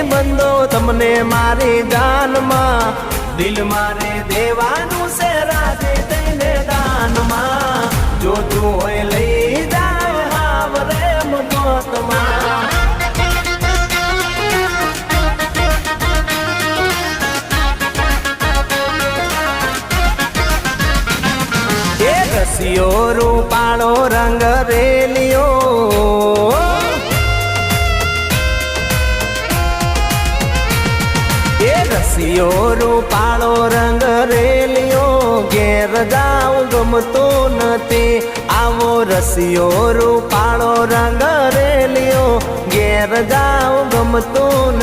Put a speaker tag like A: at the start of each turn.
A: બંધો તમને મારી જાનમાં દિલ મારે દેવાનું છે રાધે તને દાનમાં જોતું હોય લઈ જાય હાવરે મોતમાં એ રસિયો રૂપાળો રંગ રેલિયો રસિયો રૂપાળો રંગ રેલિયો ઘેર જાવ ગમતો નથી આવો રસિયો રૂપાળો રંગ રેલિયો ઘેર જાવ ગમતો નથી।